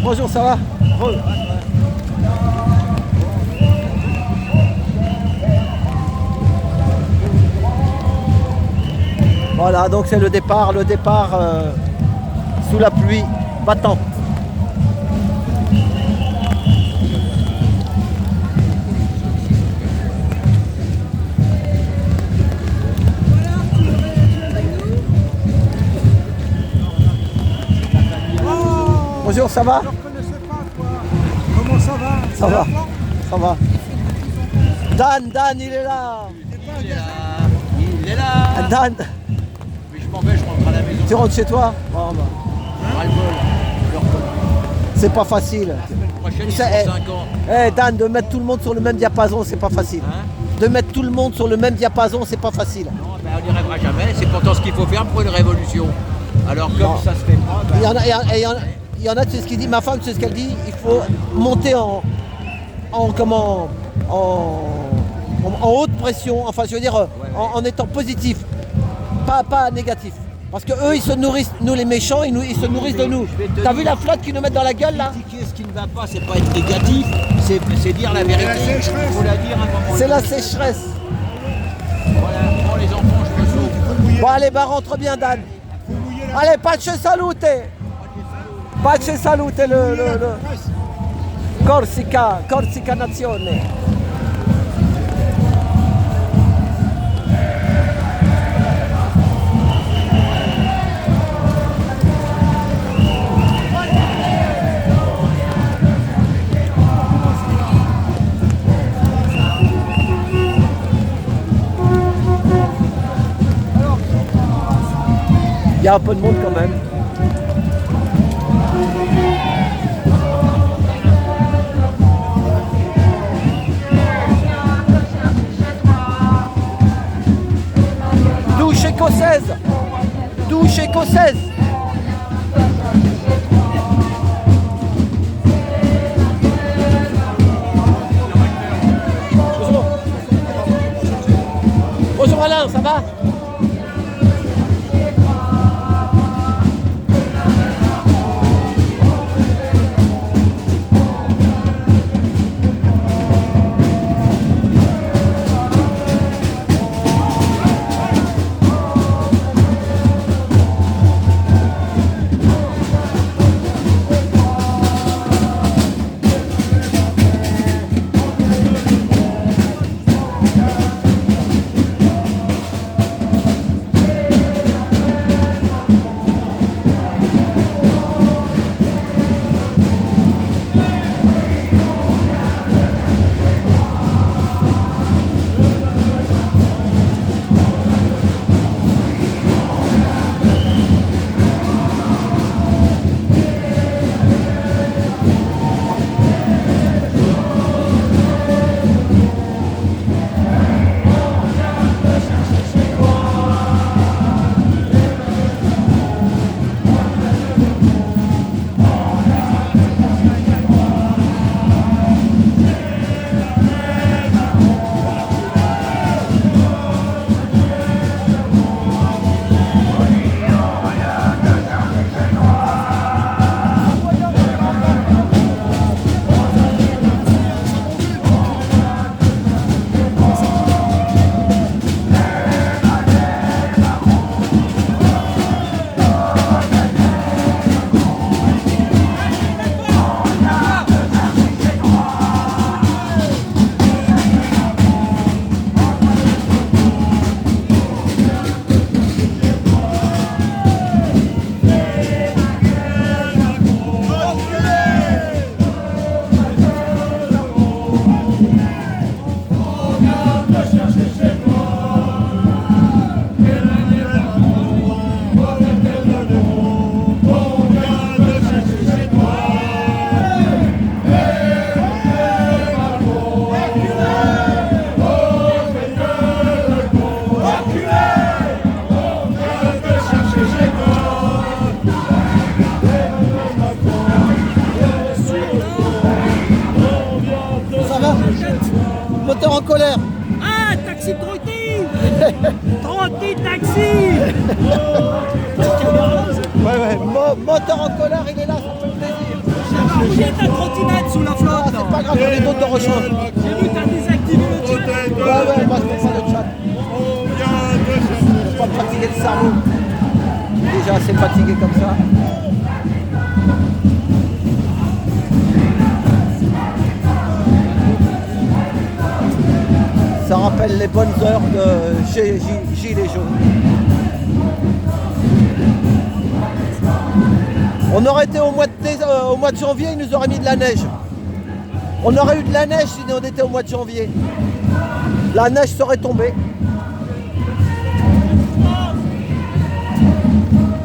Bonjour, ça va? Voilà, donc c'est le départ sous la pluie battante. Bonjour, ça va? Je ne reconnaissais pas toi. Comment ça va? Ça va, ça va. Dan, il est là. Il est là. Dan, Mais je m'en vais, je rentre à la maison. tu rentres chez toi? Bon, bah, Ras-le-bol. Je le reconnais. c'est pas facile. La semaine prochaine, ils sais, sont 5 ans. Dan, de mettre tout le monde sur le même diapason, c'est pas facile. Hein? De mettre tout le monde sur le même diapason, c'est pas facile. Non, ben, on n'y rêvera jamais. C'est pourtant ce qu'il faut faire pour une révolution. Alors comme Non. ça se fait pas, ben, Il y en a, tu sais ce qu'il dit, ma femme, tu sais ce qu'elle dit, il faut monter en haute pression, enfin je veux dire en étant positif, pas négatif. Parce que eux ils se nourrissent, nous les méchants, ils se nourrissent de nous. je vais te T'as dire- vu la flotte qu'ils nous mettent dans la gueule là? critiquer ce qui ne va pas, c'est pas être négatif, c'est dire la vérité. la sécheresse. Il faut la dire à un moment. C'est la donné. sécheresse. Voilà, bon les enfants, je me sauve. Bon allez, bah rentre bien Dan. Faut mouiller la Allez, pace salute. Pace salute le presse. Corsica Nazione. Il y a un peu de monde quand même. Douche écossaise. Douche écossaise. Bonjour. Bonjour Alain, ça va? Moteur en colère. Ah, taxi trotté. Trotté taxi. Ouais, moteur en colère, il est là, ça fait plaisir. mouillé ta trottinette sous la Ah, flotte. c'est pas grave, j'en ai d'autres de rechange. J'ai vu t'as désactivé le chat. Ouais, moi je fais pas de chat. Faut pas me fatiguer le cerveau. Je suis déjà assez fatigué comme ça. Ça rappelle les bonnes heures de chez Gilets jaunes. On aurait été au mois de janvier, ils nous auraient mis de la neige. On aurait eu de la neige si on était au mois de janvier. La neige serait tombée.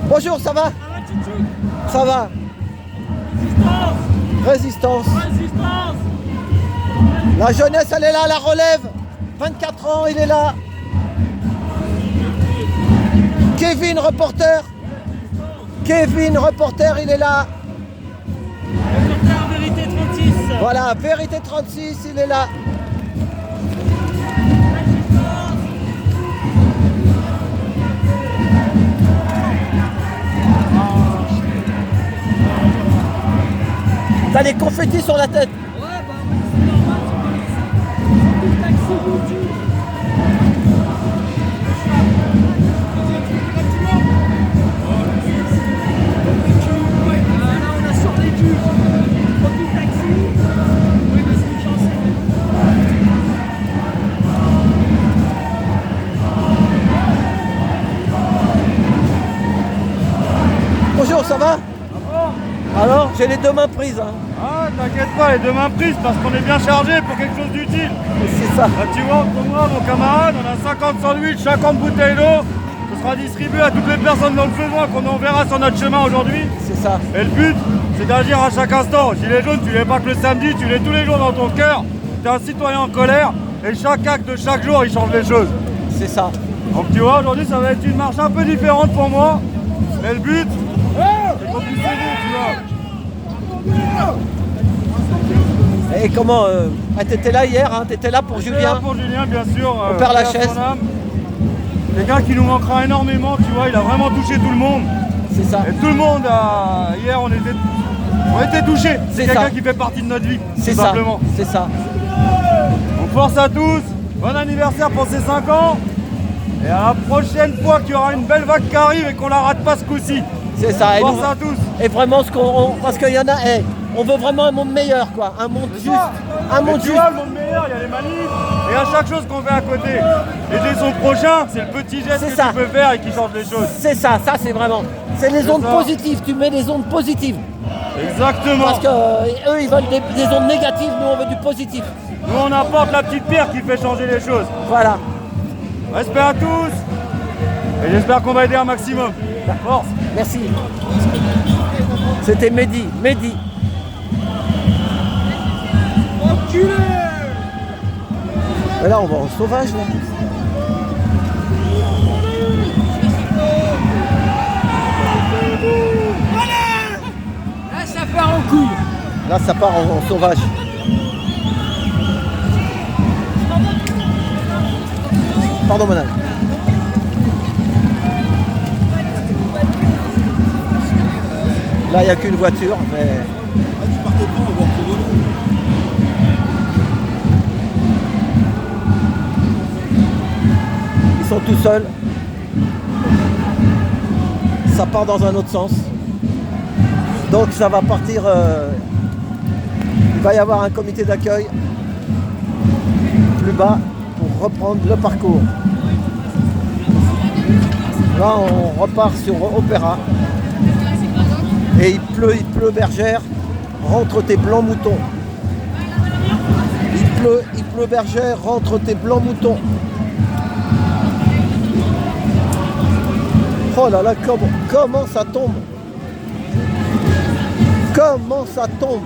Bonjour, ça va? Ça va. Résistance. Résistance. La jeunesse, elle est là, la relève. 24 ans, il est là. Kevin, reporter. Kevin, reporter, il est là. Reporter Vérité 36. Voilà, Vérité 36, il est là. T'as des confettis sur la tête. Ouais, bah oui, c'est normal. C'est le taxi Bouti. Là, on a survécu. Profil taxi. Oui, mais c'est une chance. Bonjour, ça va? Alors, j'ai les deux mains prises. Hein. Ah, t'inquiète pas, les deux mains prises parce qu'on est bien chargé pour quelque chose d'utile. C'est ça. Là, tu vois, entre moi, mon camarade, on a 50 sandwichs, 50 bouteilles d'eau. Ce sera distribué à toutes les personnes dans le besoin qu'on enverra sur notre chemin aujourd'hui. C'est ça. Et le but, c'est d'agir à chaque instant. Gilet jaune, tu l'es pas que le samedi, tu l'es tous les jours dans ton cœur. Tu es un citoyen en colère et chaque acte de chaque jour, il change les choses. C'est ça. Donc tu vois, aujourd'hui, ça va être une marche un peu différente pour moi. Mais le but, c'est qu'on puisse aider, tu vois. Et comment t'étais là hier, hein? T'étais là pour J'étais Julien. là pour Julien, bien sûr. Au Père paix à Lachaise. son âme. Quelqu'un qui nous manquera énormément, tu vois, il a vraiment touché tout le monde. C'est ça. Et tout le monde, hier, on était touchés. C'est C'est quelqu'un ça. qui fait partie de notre vie, C'est tout ça. simplement. C'est ça. Donc force à tous, bon anniversaire pour ces 5 ans. Et à la prochaine fois qu'il y aura une belle vague qui arrive et qu'on la rate pas ce coup-ci. C'est ça. Et, Force nous- à tous. et vraiment, parce qu'il y en a, on veut vraiment un monde meilleur, quoi. Un monde C'est juste. ça. Un Et monde tu juste. vois, le monde meilleur, il y a les manifs. Et à chaque chose qu'on fait à côté, aider son prochain, c'est le petit geste C'est que ça. tu peux faire et qui change les choses. C'est ça, c'est vraiment. C'est les ondes ça. positives. Tu mets les ondes positives. Exactement. Parce que eux, ils veulent des ondes négatives, nous, on veut du positif. Nous, on apporte la petite pierre qui fait changer les choses. Voilà. Respect à tous. Et j'espère qu'on va aider un maximum. Force. Merci. C'était Mehdi. Mehdi. Enculé. Mais là, on va en sauvage, là. Là, ça part en couille. Là, ça part en sauvage. Pardon, madame. Là, il n'y a qu'une voiture, mais... Ils sont tout seuls. Ça part dans un autre sens. Donc ça va partir... il va y avoir un comité d'accueil plus bas pour reprendre le parcours. Là, on repart sur Opéra. Et il pleut bergère, rentre tes blancs moutons. Il pleut bergère, rentre tes blancs moutons. Oh là là, comment ça tombe? Comment ça tombe?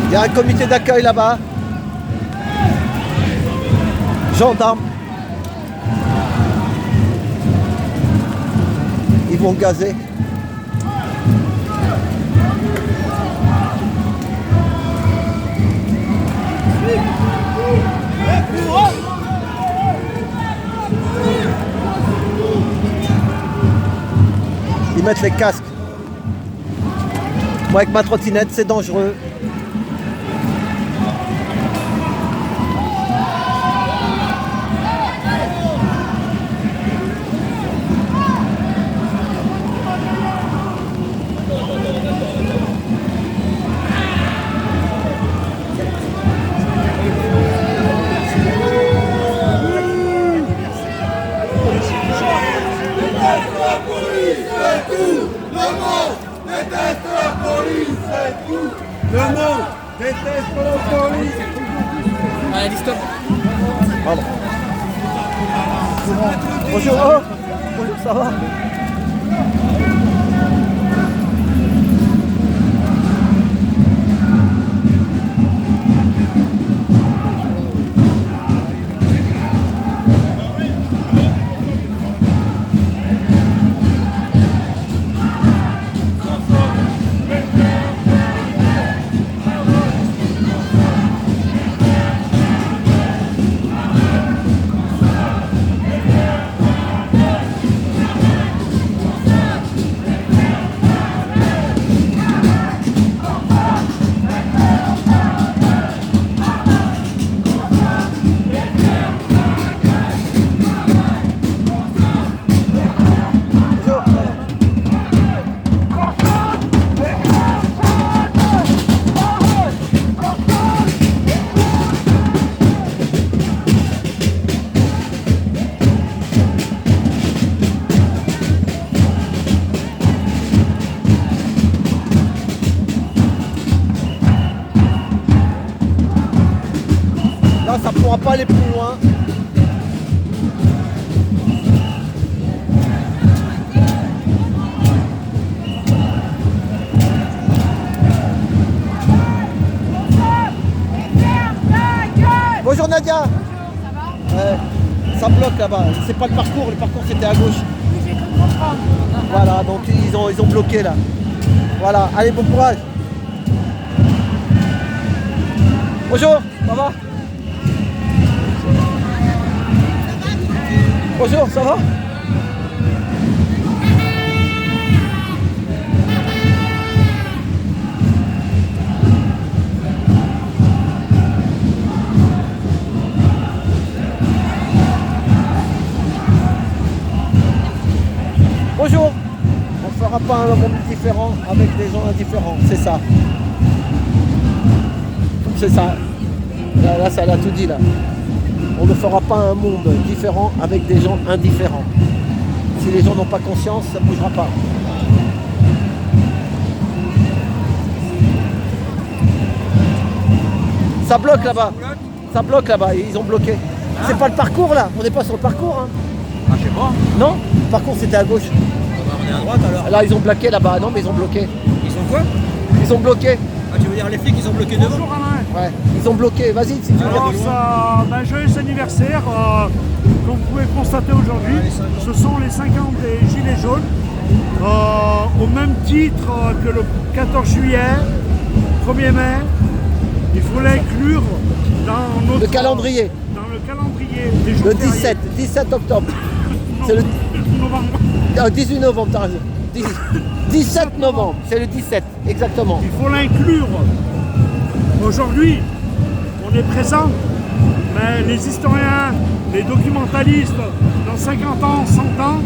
Il y a un comité d'accueil là-bas. Gendarmes. Ils vont gazer. Ils mettent les casques. Moi avec ma trottinette, c'est dangereux. Le monde déteste la police. Allez, stop. Pardon. Bonjour. Oh. Bonjour, ça va? Là, ça ne pourra pas aller plus loin. Bonjour Nadia. Ça bloque là-bas. C'est pas le parcours c'était à gauche. Voilà, donc ils ont bloqué là. Voilà, allez, bon courage. Bonjour, ça va? Bonjour, ça va? Bonjour. On ne fera pas un monde différent avec des gens indifférents, c'est ça. C'est ça. Là, ça l'a tout dit là. On ne fera pas un monde différent avec des gens indifférents. Si les gens n'ont pas conscience, ça ne bougera pas. Ça bloque là-bas. Ça bloque là-bas. Ils ont bloqué. C'est pas le parcours là. On n'est pas sur le parcours. Hein. Ah, je sais pas. Non, le parcours c'était à gauche. On est à droite alors. Là, ils ont bloqué là-bas. Non, mais ils ont bloqué. Ils sont quoi? Ils ont bloqué. Ah, tu veux dire les flics, ils ont bloqué devant? Bonjour Alain. Ouais. Ils ont bloqué. Vas-y, si tu veux. Alors ça, joyeux anniversaire, comme vous pouvez constater aujourd'hui, ce sont les 5 ans des Gilets jaunes, au même titre que le 14 juillet, 1er mai, il faut l'inclure dans notre... Le calendrier. Dans le calendrier des jours Le fériés. 17 octobre. C'est le novembre. 18 novembre, t'as raison. 17 novembre, c'est le 17, exactement. Il faut l'inclure. Aujourd'hui, on est présent, mais les historiens, les documentalistes, dans 50 ans, 100 ans,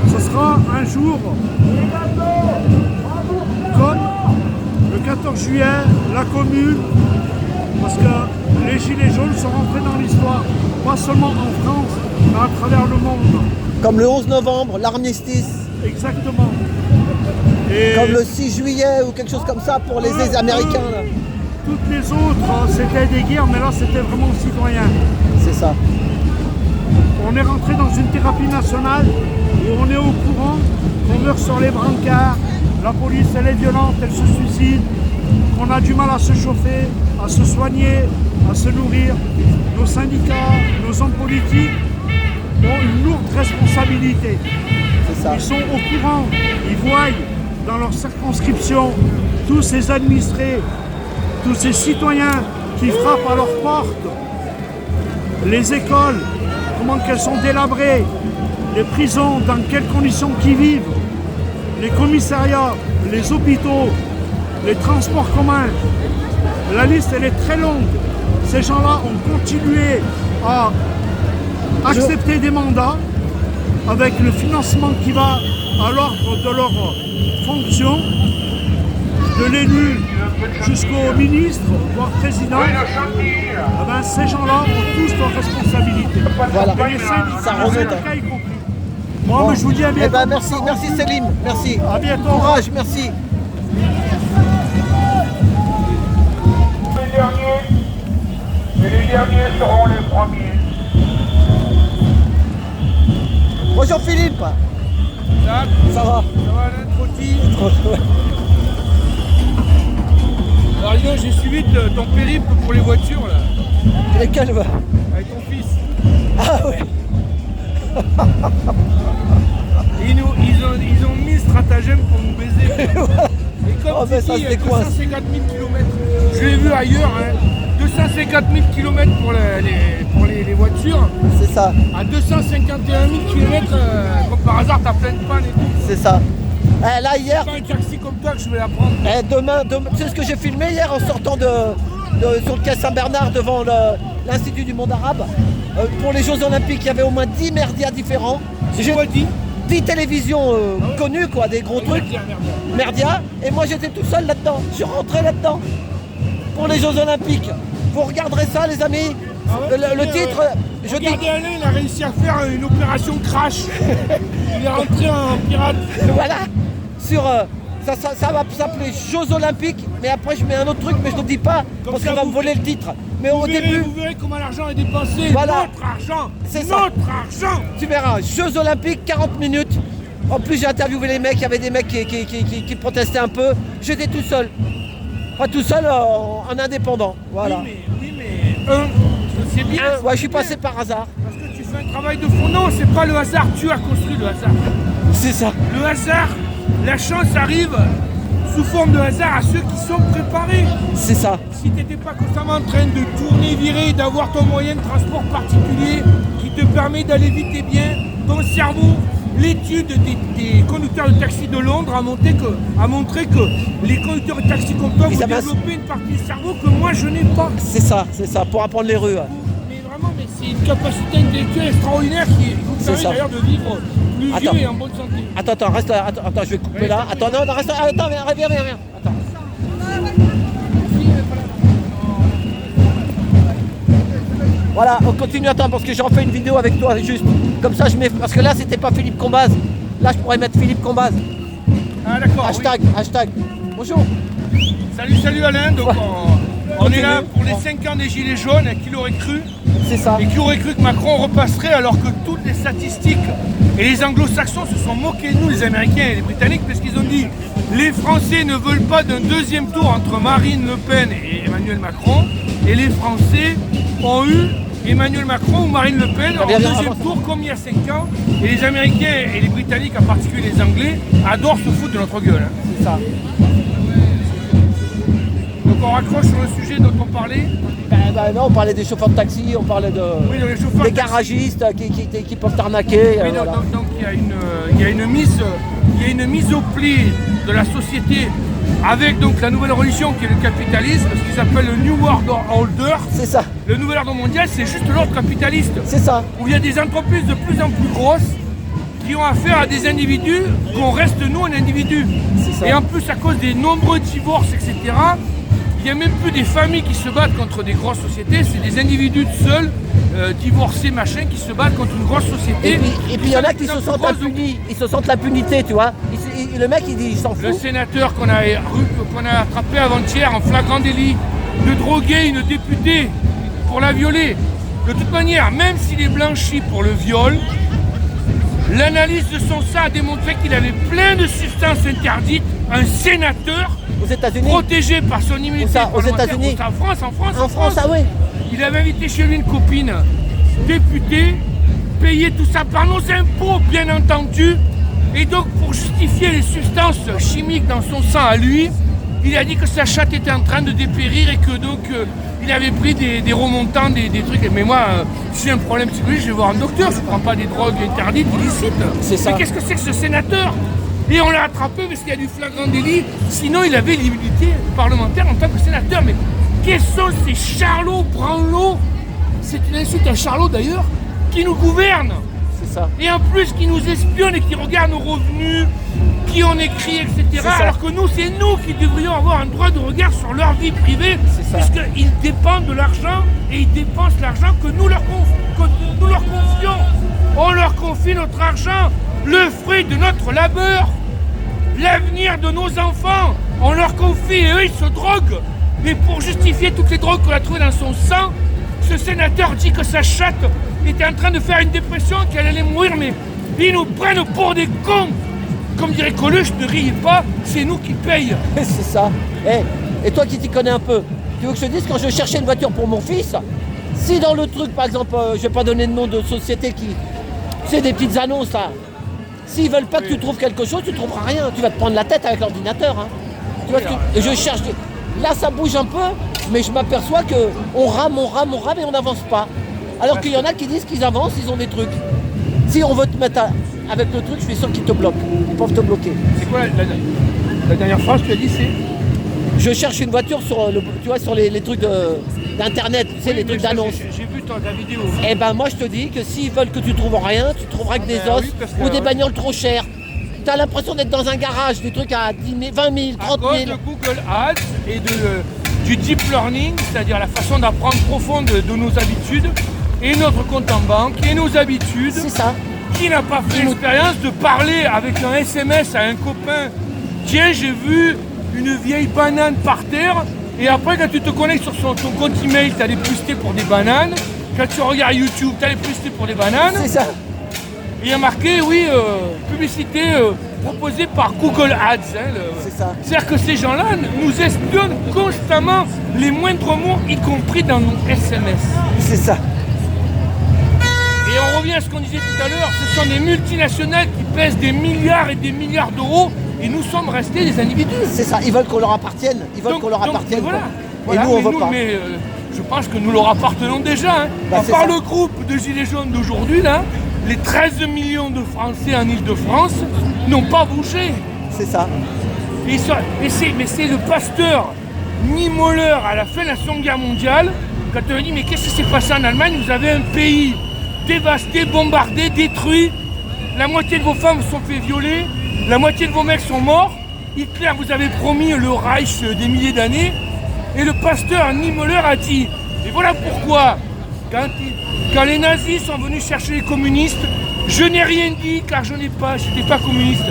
ce sera un jour comme le 14 juillet, la Commune, parce que les Gilets jaunes sont rentrés dans l'histoire, pas seulement en France, mais à travers le monde. Comme le 11 novembre, l'armistice. Exactement. Et Comme le 6 juillet ou quelque chose comme ça pour les Américains. Là. toutes les autres, c'était des guerres, mais là, c'était vraiment citoyen. C'est ça. On est rentré dans une thérapie nationale où on est au courant qu'on meurt sur les brancards, la police elle est violente, elle se suicide, qu'on a du mal à se chauffer, à se soigner, à se nourrir. Nos syndicats, nos hommes politiques ont une lourde responsabilité. C'est ça. Ils sont au courant, ils voient dans leur circonscription tous ces administrés tous ces citoyens qui frappent à leurs portes, les écoles, comment qu'elles sont délabrées, les prisons, dans quelles conditions qu'ils vivent, les commissariats, les hôpitaux, les transports communs. La liste, elle est très longue. Ces gens-là ont continué à accepter des mandats avec le financement qui va à l'ordre de leur fonction, de l'élu jusqu'au ministre, voire président. Eh ben, ces gens-là ont tous leurs responsabilités. Voilà. Et les syndicats, Ça remonte. y compris. Bon, mais je vous dis à Eh bientôt. ben, merci, merci Selim, merci. À bientôt. Courage, merci. Les derniers seront les premiers. Bonjour Philippe. Ça va. Alors dis donc, j'ai suivi ton périple pour les voitures là, Lesquels va avec ton fils. Ah oui. Et ils ont mis le stratagème pour nous baiser. Et comme Oh, mais ça Titi, se décoince. 250 000 km, je l'ai vu ailleurs, hein, 250 000 km pour les voitures, C'est ça, à 251 000 km, comme par hasard, t'as plein de panne et tout. c'est ça. Eh, là hier, C'est pas un taxi comme toi que je vais la prendre. demain, tu sais ce que j'ai filmé hier en sortant sur le quai Saint-Bernard devant l'Institut du monde arabe. Pour les Jeux Olympiques, il y avait au moins 10 merdias différents. J'ai pas dit. 10 télévisions connues, quoi, des gros trucs. Merdia, et moi j'étais tout seul là-dedans. Je suis rentré là-dedans pour les Jeux Olympiques. Vous regarderez ça, les amis. Le titre, je dis. Regardez Alain, il a réussi à faire une opération crash. Il est rentré en pirate. Voilà, sur ça va s'appeler Jeux Olympiques, mais après je mets un autre truc, mais je ne le dis pas parce ça, qu'on va vous- me voler le titre. Mais au début, Vous verrez comment l'argent est dépensé. Voilà. Notre argent. C'est ça. Notre argent. tu verras, Jeux Olympiques, 40 minutes. En plus, j'ai interviewé les mecs, il y avait des mecs qui protestaient un peu. J'étais tout seul. Pas tout seul, en indépendant. Voilà. Oui, mais c'est bien. Ouais, je suis passé par hasard. Parce que tu fais un travail de fond. Non, c'est pas le hasard. Tu as construit le hasard. C'est ça. Le hasard, la chance arrive sous forme de hasard à ceux qui sont préparés. C'est ça. Si tu n'étais pas constamment en train de tourner, virer, d'avoir ton moyen de transport particulier qui te permet d'aller vite et bien, ton cerveau, l'étude des conducteurs de taxi de Londres a montré que les conducteurs de taxi comme toi, Ils vous avaient un- développez une partie du cerveau que moi je n'ai pas. C'est ça, pour apprendre les rues. Mais vraiment, c'est une capacité intellectuelle extraordinaire qui vous C'est permet ça. d'ailleurs de vivre plus Attends. vieux et en bonne santé. Attends, reste là. Attends, je vais couper Ouais, là. je- Attends, non, reste là. Attends, viens. Attends. Voilà, on continue, attends, parce que j'en fais une vidéo avec toi, juste. Comme ça, je mets. Parce que là, c'était pas Philippe Combaz. Là, je pourrais mettre Philippe Combaz. Ah d'accord. Hashtag. Bonjour. Oui. Salut Alain. Donc on est là pour les 5 ans des Gilets jaunes. Qui l'aurait cru? C'est ça. Et qui aurait cru que Macron repasserait alors que toutes les statistiques et les anglo-saxons se sont moqués de nous, les Américains et les Britanniques, parce qu'ils ont dit les Français ne veulent pas d'un deuxième tour entre Marine Le Pen et Emmanuel Macron, et les Français ont eu Emmanuel Macron ou Marine Le Pen en bien, deuxième avance. tour comme il y a 5 ans, et les Américains et les Britanniques, en particulier les Anglais, adorent se foutre de notre gueule. Hein. C'est ça. Donc on raccroche sur le sujet dont on parlait. Non, on parlait des chauffeurs de taxi, on parlait de. Oui, donc les chauffeurs des de taxi. garagistes qui peuvent t'arnaquer. Oui, voilà. donc il y a une mise au pli de la société avec donc la nouvelle religion qui est le capitalisme, ce qu'ils appellent le New World Order. C'est ça, Le nouvel ordre mondial, c'est juste l'ordre capitaliste, c'est ça. où il y a des entreprises de plus en plus grosses qui ont affaire à des individus, qu'on reste nous un individu. C'est ça. Et en plus, à cause des nombreux divorces, etc., il n'y a même plus des familles qui se battent contre des grosses sociétés, c'est des individus seuls, divorcés, machin, qui se battent contre une grosse société. Et puis il y en a qui se sentent impunis, ils se sentent l'impunité, tu vois. Le mec il dit il s'en Le fout. sénateur qu'on a attrapé avant-hier en flagrant délit de droguer une députée pour la violer. De toute manière, même s'il est blanchi pour le viol, l'analyse de son sang a démontré qu'il avait plein de substances interdites. Un sénateur Aux États-Unis. protégé par son immunité Où ça, aux parlementaire. États-Unis? En France, En France, ah oui. Il avait invité chez lui une copine députée, payé tout ça par nos impôts, bien entendu. Et donc, pour justifier les substances chimiques dans son sang à lui, il a dit que sa chatte était en train de dépérir et que donc il avait pris des remontants, des trucs. Mais moi, si j'ai un problème psychologique, je vais voir un docteur, je ne prends pas des drogues interdites, illicites. C'est ça. Mais qu'est-ce que c'est que ce sénateur? Et on l'a attrapé parce qu'il y a du flagrant délit, sinon il avait l'immunité parlementaire en tant que sénateur. Mais quels sont ces charlots, branlots? C'est une insulte à Charlot d'ailleurs, qui nous gouvernent. C'est ça. Et en plus qui nous espionnent et qui regardent nos revenus, qui on écrit, etc. Alors que nous, c'est nous qui devrions avoir un droit de regard sur leur vie privée, puisqu'ils dépendent de l'argent et ils dépensent l'argent que nous leur confions. On leur confie notre argent, le fruit de notre labeur, l'avenir de nos enfants. On leur confie et eux, ils se droguent. Mais pour justifier toutes les drogues qu'on a trouvées dans son sang, ce sénateur dit que sa chatte était en train de faire une dépression, qu'elle allait mourir, mais ils nous prennent pour des cons. Comme dirait Coluche, ne riez pas, c'est nous qui payons. C'est ça. Et toi qui t'y connais un peu, tu veux que je te dise, quand je cherchais une voiture pour mon fils, si dans le truc, par exemple, je vais pas donner de nom de société qui... C'est des petites annonces là. S'ils veulent pas que tu trouves quelque chose, tu trouveras rien. Tu vas te prendre la tête avec l'ordinateur. Hein. Tu vois et je cherche... Là, ça bouge un peu, mais je m'aperçois qu'on rame et on n'avance pas. Alors qu'il y en a qui disent qu'ils avancent, ils ont des trucs. Si on veut te mettre avec le truc, je suis sûr qu'ils te bloquent. Ils peuvent te bloquer. C'est quoi la dernière phrase que tu as dit, c'est... Je cherche une voiture sur, tu vois, sur les trucs d'internet, tu sais, les trucs d'annonce. J'ai vu ta vidéo. Et ben moi je te dis que s'ils veulent que tu trouves rien, tu trouveras que des os ou des bagnoles trop chères. Tu as l'impression d'être dans un garage, des trucs à 10 000, 20 000, 30 000. À cause de Google Ads et du deep learning, c'est-à-dire la façon d'apprendre profonde de nos habitudes, et notre compte en banque, et nos habitudes. C'est ça. Qui n'a pas fait l'expérience de parler avec un SMS à un copain? Tiens, j'ai vu une vieille banane par terre, et après quand tu te connectes sur ton compte email, tu as des publicités pour des bananes. Quand tu regardes YouTube, tu as des publicités pour des bananes. C'est ça. Et il y a marqué, oui, publicité proposée par Google Ads. C'est ça. C'est-à-dire que ces gens-là nous espionnent constamment les moindres mots, y compris dans nos SMS. C'est ça. Et on revient à ce qu'on disait tout à l'heure, ce sont des multinationales qui pèsent des milliards et des milliards d'euros et nous sommes restés des individus. C'est ça, ils veulent qu'on leur appartienne. Ils veulent qu'on leur appartienne. Voilà. Et nous, on veut pas. Mais je pense que nous leur appartenons déjà. Hein. Bah, à part le groupe de Gilets jaunes d'aujourd'hui, là, les 13 millions de Français en Ile-de-France n'ont pas bougé. C'est ça. Mais c'est le Pasteur Niemöller à la fin de la Seconde Guerre mondiale, quand on a dit mais qu'est-ce qui s'est passé en Allemagne? Vous avez un pays dévasté, bombardé, détruit, la moitié de vos femmes se sont fait violer, la moitié de vos mecs sont morts, Hitler vous avait promis le Reich des milliers d'années, et le Pasteur Niemöller a dit, et voilà pourquoi, quand les nazis sont venus chercher les communistes, je n'ai rien dit car j'étais pas communiste.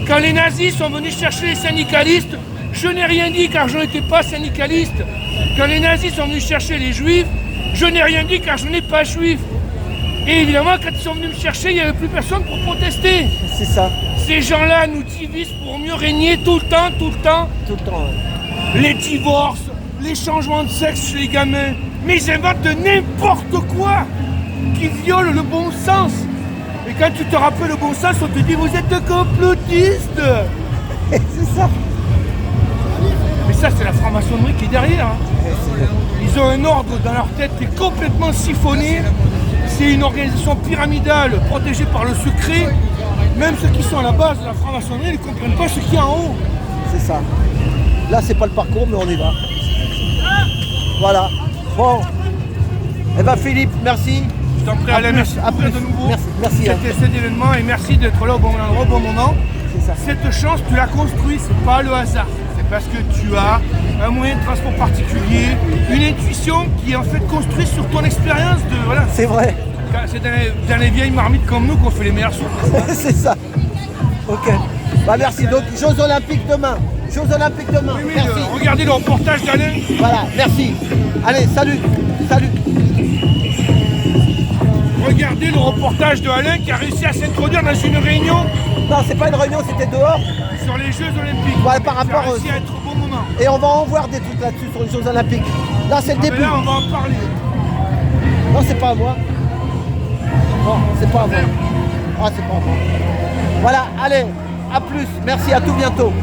Quand les nazis sont venus chercher les syndicalistes, je n'ai rien dit car je n'étais pas syndicaliste. Quand les nazis sont venus chercher les juifs, je n'ai rien dit car je n'ai pas juif. Et évidemment, quand ils sont venus me chercher, il n'y avait plus personne pour protester. C'est ça. Ces gens-là nous divisent pour mieux régner tout le temps. Tout le temps, ouais. Les divorces, les changements de sexe chez les gamins. Mais ils inventent n'importe quoi qui viole le bon sens. Et quand tu te rappelles le bon sens, on te dit vous êtes complotiste. C'est ça. Mais ça, c'est la franc-maçonnerie qui est derrière. Hein. Ils ont un ordre dans leur tête qui est complètement siphonné. C'est une organisation pyramidale protégée par le secret. Même ceux qui sont à la base de la franc-maçonnerie ne comprennent pas ce qu'il y a en haut. C'est ça. Là, c'est pas le parcours, mais on y va. Voilà. Bon. Eh ben Philippe, merci. Je t'en prie, Alain, merci de nouveau. Merci. Cet événement et merci d'être là au bon endroit, au bon moment. C'est ça. Cette chance, tu l'as construite, c'est pas le hasard. C'est parce que tu as un moyen de transport particulier, une intuition qui est en fait construite sur ton expérience de... Voilà. C'est vrai. C'est dans les vieilles marmites comme nous qu'on fait les meilleures choses. C'est ça. Ok. Bah merci. Donc, Jeux Olympiques demain. Jeux Olympiques demain. Oui, merci. Regardez le reportage d'Alain. Voilà, merci. Allez, salut. Salut. Regardez le reportage de Alain qui a réussi à s'introduire dans une réunion. Non, c'est pas une réunion, c'était dehors. Sur les Jeux Olympiques. Ouais, par rapport a réussi à être au bon moment. Et on va en voir des trucs là-dessus sur les Jeux Olympiques. Là, c'est le début. Là, on va en parler. Non, c'est pas à moi. Non, c'est pas à moi. Ah, c'est pas à moi. Voilà, allez, à plus. Merci, à tout bientôt.